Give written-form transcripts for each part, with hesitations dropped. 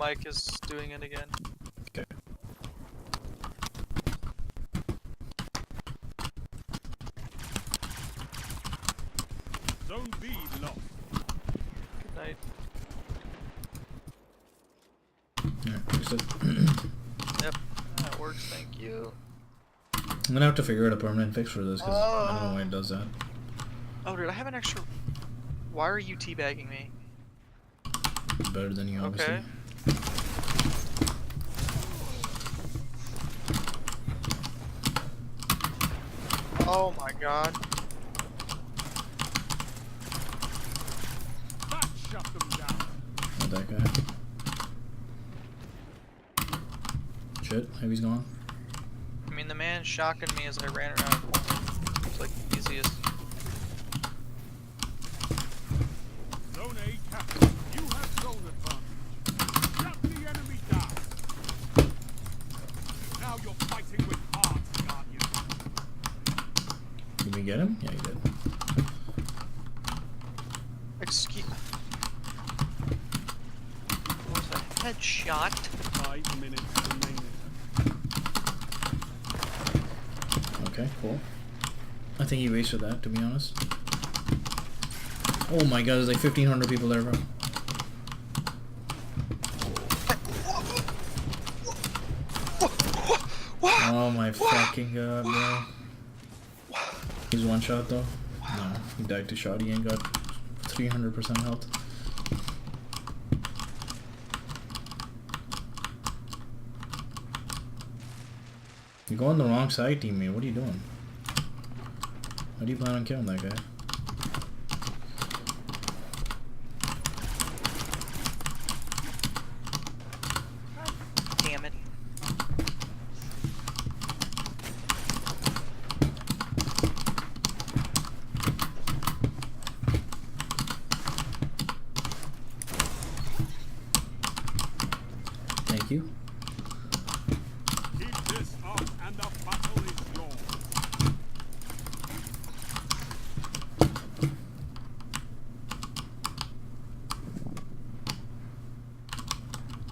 mic is doing it again. Okay. Zone B lost. Good night. Yeah, fix it. Yep, that works, thank you. I'm gonna have to figure out a permanent fix for this because I don't know why it does that. Oh, dude, I have an extra. Why are you teabagging me? Better than you, obviously. Okay. Oh my god. That shut them down. Not that guy. Shit, heavy's gone. I mean, the man shotgunned me as I ran around the corner. It's like the easiest. Zone A captured. You have zone advantage. Shut the enemy down. Now you're fighting with hearts, Guardian. Did we get him? Yeah, he did. Excuse. Was a headshot? 5 minutes remaining. Okay, cool. I think he wasted that, to be honest. Oh my god, there's like 1,500 people there, bro. Oh my fucking god, bro. He's one shot though? No, he died to shot. He ain't got 300% health. You're going the wrong side, teammate. What are you doing? How do you plan on killing that guy? Damn it. Thank you. Keep this up and the battle is yours.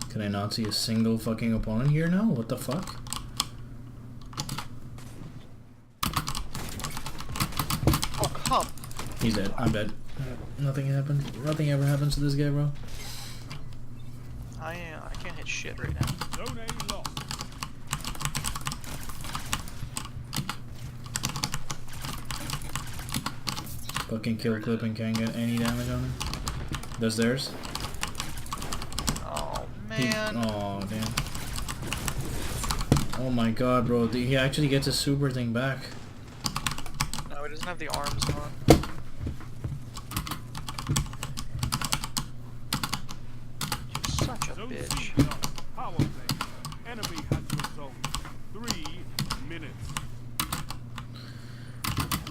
Can I not see a single fucking opponent here now? What the fuck? Oh, come. He's dead. I'm dead. Nothing happened. Nothing ever happens to this guy, bro. I can't hit shit right now. Zone A lost. Fucking kill clip and can't get any damage on him. Does theirs? Oh man. Oh damn. Oh my god, bro. He actually gets his super thing back. No, he doesn't have the arms on. You're such a Zone bitch. C lost. Power play. Enemy has your zone. 3 minutes.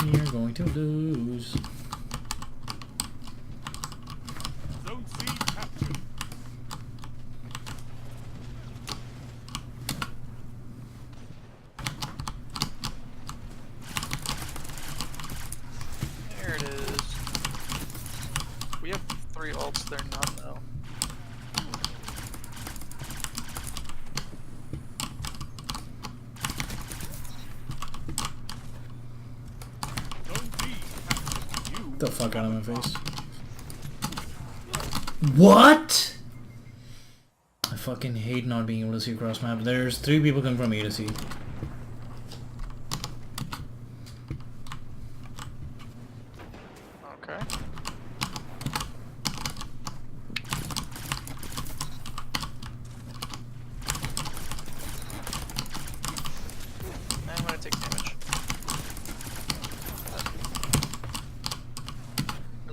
You're going to lose. Zone C captured. There it is. We have 3 ults, they're none though. Zone B captured. You Get the fuck out of my face. What? I fucking hate not being able to see across map. There's 3 people coming from A to C. Okay. I'm gonna take damage.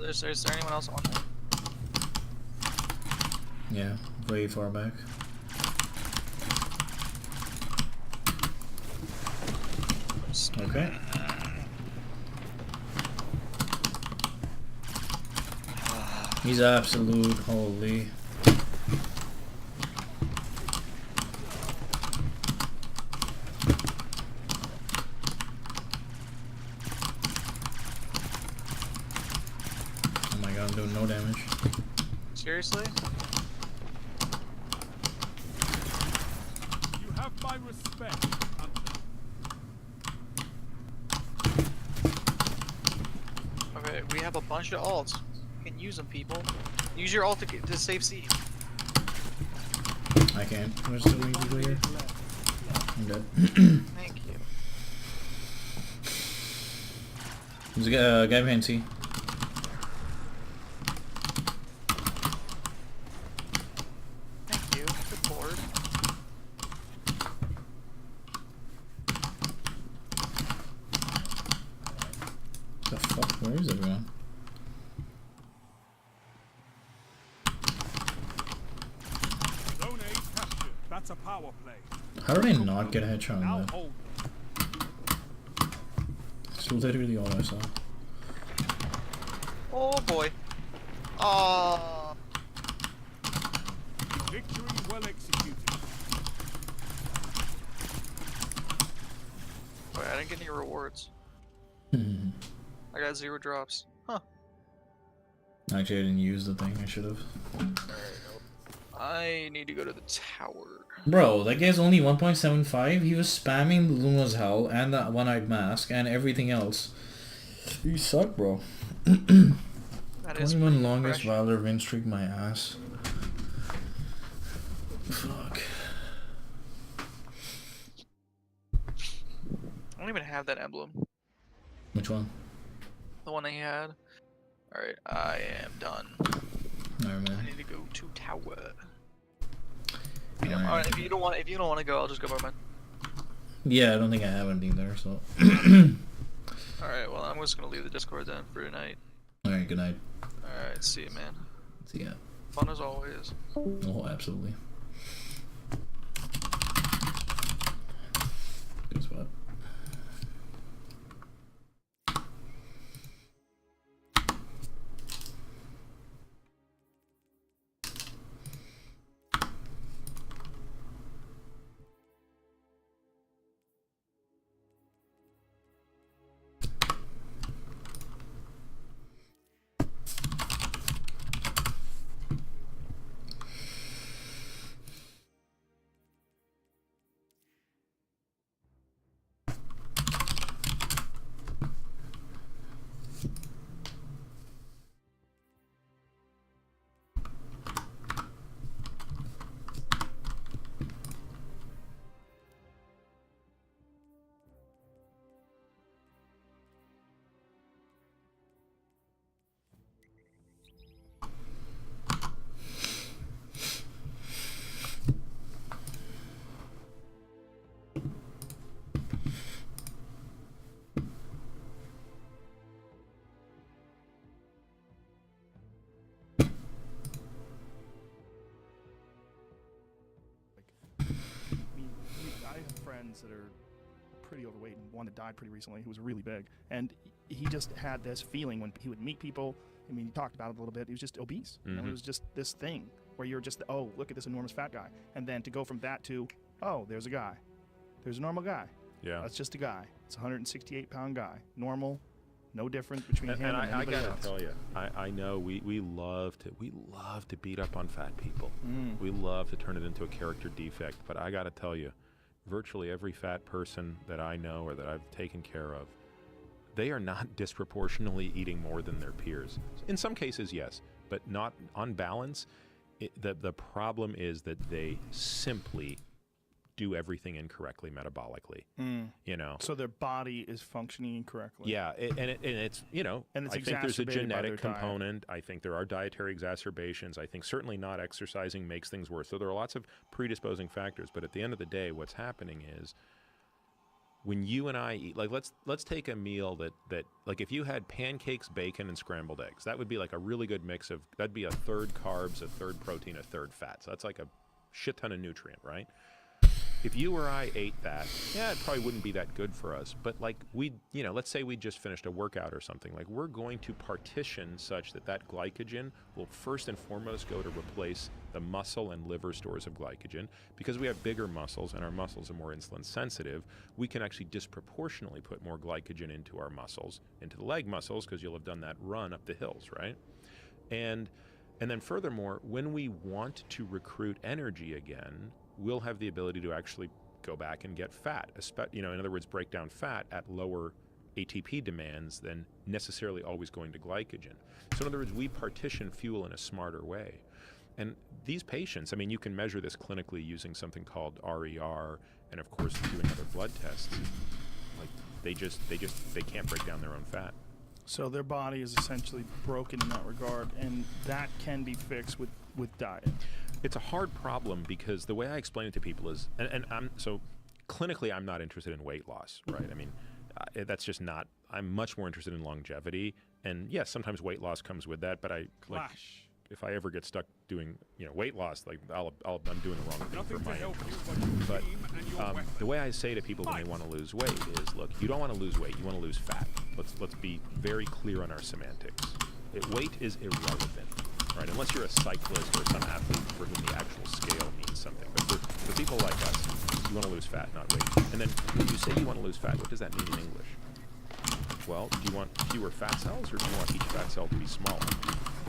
Is there anyone else on there? Yeah, way far back. Okay. He's absolute holy. Oh my god, I'm doing no damage. Seriously? My respect, Hunter. Okay, we have a bunch of alts. You can use them, people. Use your ult to save C. I can't. I'm still need to clear. I'm dead. Thank you. There's a guy behind C. Thank you. Good lord. The fuck? Where is everyone? Zone A captured. That's a power play. How did I not get a headshot Now on that? hold. It's literally all I saw. Oh boy. Ah. Victory well executed. Wait, I didn't get any rewards. I got 0 drops. Huh. Actually, I didn't use the thing. I should have. I need to go to the tower. Bro, that guy's only 1.75. He was spamming Luna's Howl and that one-eyed mask and everything else. You suck, bro. That is 21 longest fresh. Valor win streak, my ass. Fuck. I don't even have that emblem. Which one? The one I had. Alright, I am done. Alright, I man. need to go to tower. Alright. Alright, if you don't want to go, I'll just go by mine. Yeah, I don't think I have anything there, so. Alright, well I'm just gonna leave the Discord then for tonight. Alright, good night. Alright, see you, man. See ya. Fun as always. Oh, absolutely. Good spot. I have friends that are pretty overweight, and one that died pretty recently who was really big, and he just had this feeling when he would meet people. I mean, he talked about it a little bit. He was just obese. You know, it was just this thing where you're just, oh, look at this enormous fat guy, and then to go from that to, oh, there's a guy, there's a normal guy. Yeah. That's just a guy. It's a 168-pound guy, normal, no difference between him and I anybody gotta else. tell you, I know we love to beat up on fat people. Mm. We love to turn it into a character defect, but I gotta tell you, virtually every fat person that I know or that I've taken care of, they are not disproportionately eating more than their peers. In some cases, yes, but not on balance. The problem is that they simply do everything incorrectly metabolically. You know. So their body is functioning incorrectly. Yeah, and it's you know, And it's I think there's a exacerbated by their genetic diet. component. I think there are dietary exacerbations. I think certainly not exercising makes things worse. So there are lots of predisposing factors. But at the end of the day, what's happening is when you and I eat, like let's take a meal that like if you had pancakes, bacon, and scrambled eggs, that would be like a really good mix of, that'd be a third carbs, a third protein, a third fat. So that's like a shit ton of nutrient, right? If you or I ate that, yeah, it probably wouldn't be that good for us. But like you know, let's say we just finished a workout or something. Like we're going to partition such that that glycogen will first and foremost go to replace the muscle and liver stores of glycogen. Because we have bigger muscles and our muscles are more insulin sensitive, we can actually disproportionately put more glycogen into our muscles, into the leg muscles, because you'll have done that run up the hills, right? And then furthermore, when we want to recruit energy again, we'll have the ability to actually go back and get fat. In other words, break down fat at lower ATP demands than necessarily always going to glycogen. So in other words, we partition fuel in a smarter way. And these patients, I mean, you can measure this clinically using something called RER, and of course doing other blood tests. Like they can't break down their own fat. So their body is essentially broken in that regard, and that can be fixed with diet. It's a hard problem because the way I explain it to people is, and clinically I'm not interested in weight loss, right? I mean, that's just not. I'm much more interested in longevity, and yes, sometimes weight loss comes with that. But if I ever get stuck doing weight loss, like I'm doing the wrong thing for my interest. But the way I say to people when they want to lose weight is, look, you don't want to lose weight, you want to lose fat. Let's be very clear on our semantics. Weight is irrelevant, right? Unless you're a cyclist or some athlete for whom the actual scale means something. But for people like us, you want to lose fat, not weight. And then when you say you want to lose fat, what does that mean in English? Well, do you want fewer fat cells, or do you want each fat cell to be smaller?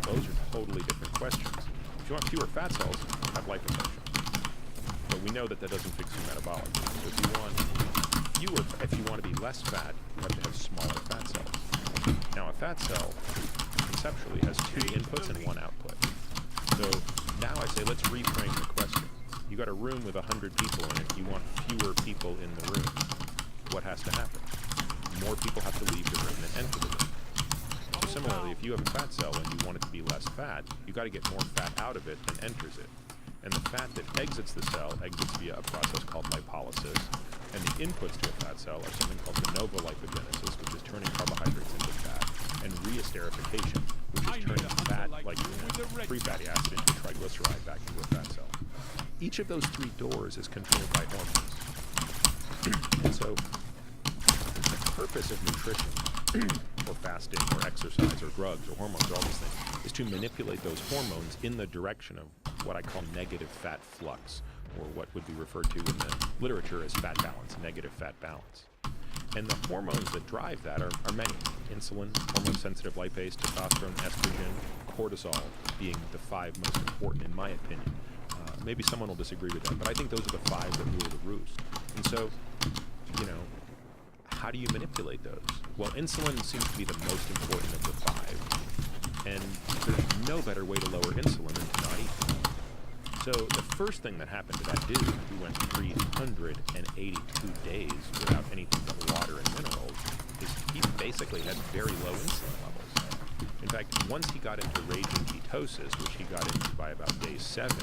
Those are totally different questions. If you want fewer fat cells, have liposuction. But we know that doesn't fix you metabolically. So if you want to be less fat, you have to have smaller fat cells. Now, a fat cell conceptually has 2 inputs and 1 output. So now I say, let's reframe the question. You got a room with 100 people in it. You want fewer people in the room. What has to happen? More people have to leave the room than enter the room. So similarly, if you have a fat cell and you want it to be less fat, you got to get more fat out of it than enters it. And the fat that exits the cell exits via a process called lipolysis. And the inputs to a fat cell are something called de novo lipogenesis, which is turning carbohydrates into fat, and reesterification, which is turning fat, like free fatty acid, into a triglyceride back into a fat cell. Each of those 3 doors is controlled by hormones. And so the purpose of nutrition or fasting or exercise or drugs or hormones or all these things is to manipulate those hormones in the direction of what I call negative fat flux, or what would be referred to in the literature as fat balance, negative fat balance. And the hormones that drive that are many. Insulin, hormone-sensitive lipase, testosterone, estrogen, cortisol being the 5 most important in my opinion. Maybe someone will disagree with that, but I think those are the 5 that rule the roost. And so, how do you manipulate those? Well, insulin seems to be the most important of the 5, and there's no better way to lower insulin than to not eat. So the first thing that happened to that dude who went 382 days without anything but water and minerals is he basically had very low insulin levels. In fact, once he got into raging ketosis, which he got into by about day 7,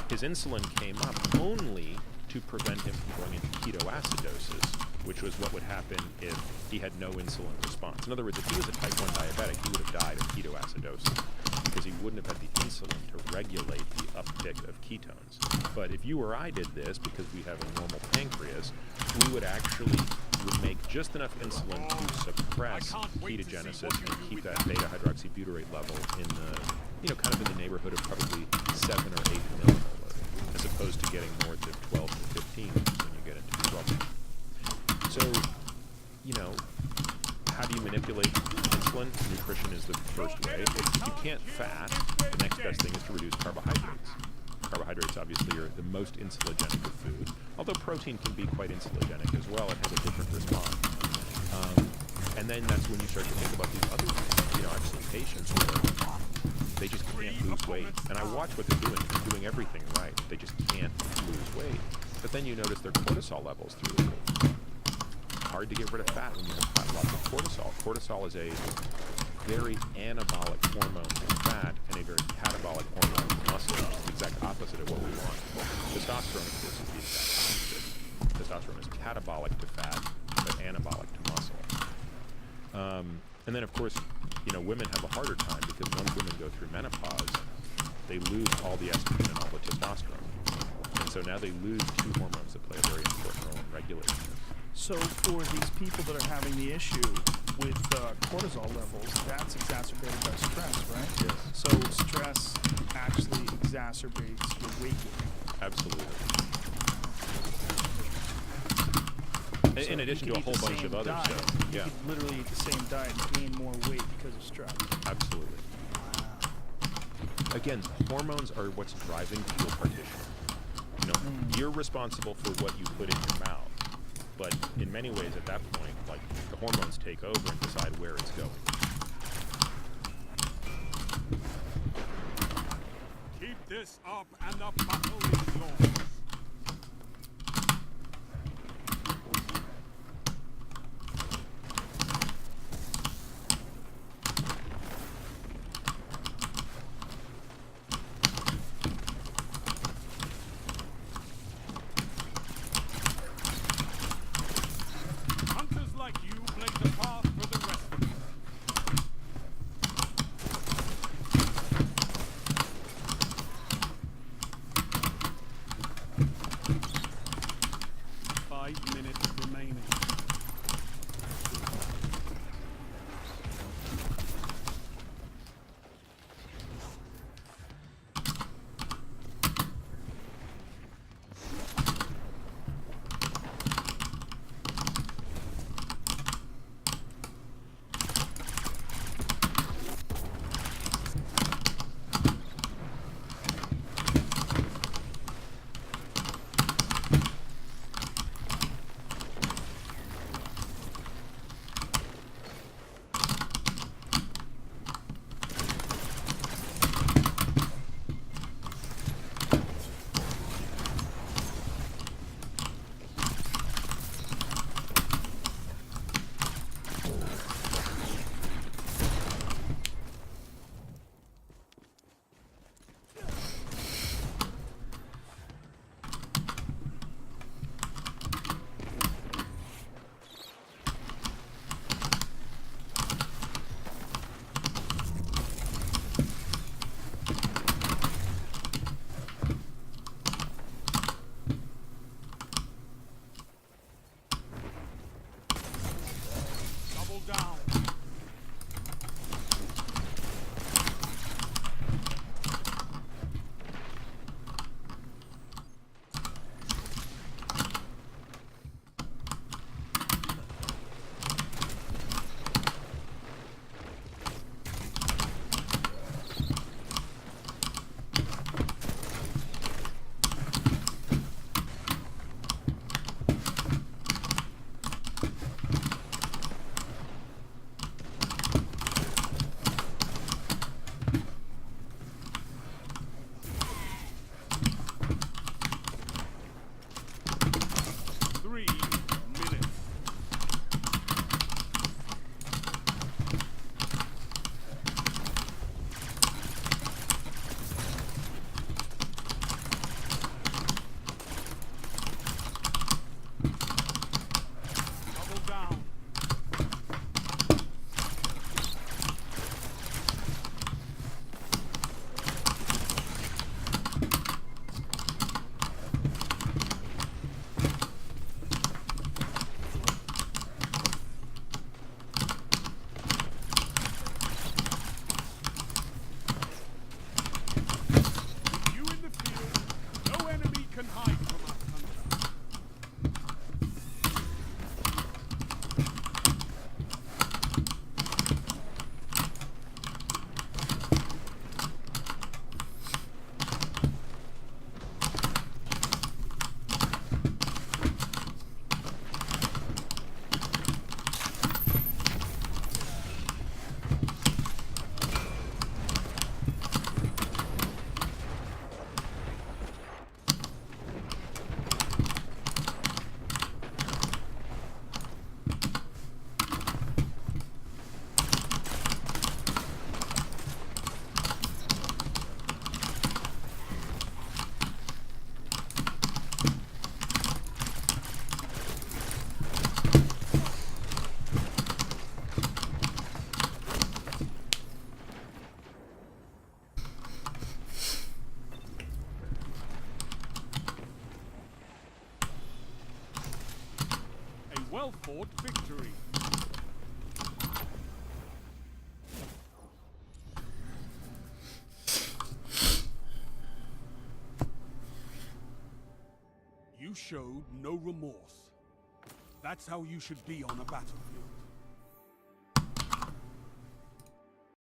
his insulin came up only to prevent him from going into ketoacidosis, which was what would happen if he had no insulin response. In other words, if he was a type 1 diabetic, he would have died of ketoacidosis because he wouldn't have had the insulin to regulate the uptick of ketones. But if you or I did this, because we have a normal pancreas, we would make just enough insulin to suppress ketogenesis and keep that beta-hydroxybutyrate level in the, kind of in the neighborhood of probably 7 or 8 millimolar, as opposed to getting north of 12 to 15 when you get into trouble. So, how do you manipulate insulin? Nutrition is the first way. If you can't fat, the next best thing is to reduce carbohydrates. Carbohydrates obviously are the most insulinogenic of food, although protein can be quite insulinogenic as well. It has a different response. And then that's when you start to think about these other things. I've seen patients where they just can't lose weight. And I watch what they're doing. They're doing everything right. They just can't lose weight. But then you notice their cortisol levels through the roof. Hard to get rid of fat when you have lots of cortisol. Cortisol is a very anabolic hormone to fat and a very catabolic hormone to muscle. It's the exact opposite of what we want. Testosterone, of course, is the exact opposite. Testosterone is catabolic to fat, but anabolic to muscle. And then, of course, women have a harder time because once women go through menopause, they lose all the estrogen and all the testosterone. And so now they lose 2 hormones that play a very important role in regulating this. So for these people that are having the issue with cortisol levels, that's exacerbated by stress, right? Yes. So stress actually exacerbates your weight gain. Absolutely. In addition to a whole bunch of other stuff. You could literally eat the same diet and gain more weight because of stress. Absolutely. Again, hormones are what's driving fuel partition. You know, you're responsible for what you put in your mouth. But in many ways, at that point, like, the hormones take over and decide where it's going. Keep this up and the battle is yours. Hunters like you blaze the path for the rest of us. 5 minutes remaining. Double down. well-fought victory. You showed no remorse. That's how you should be on a battlefield.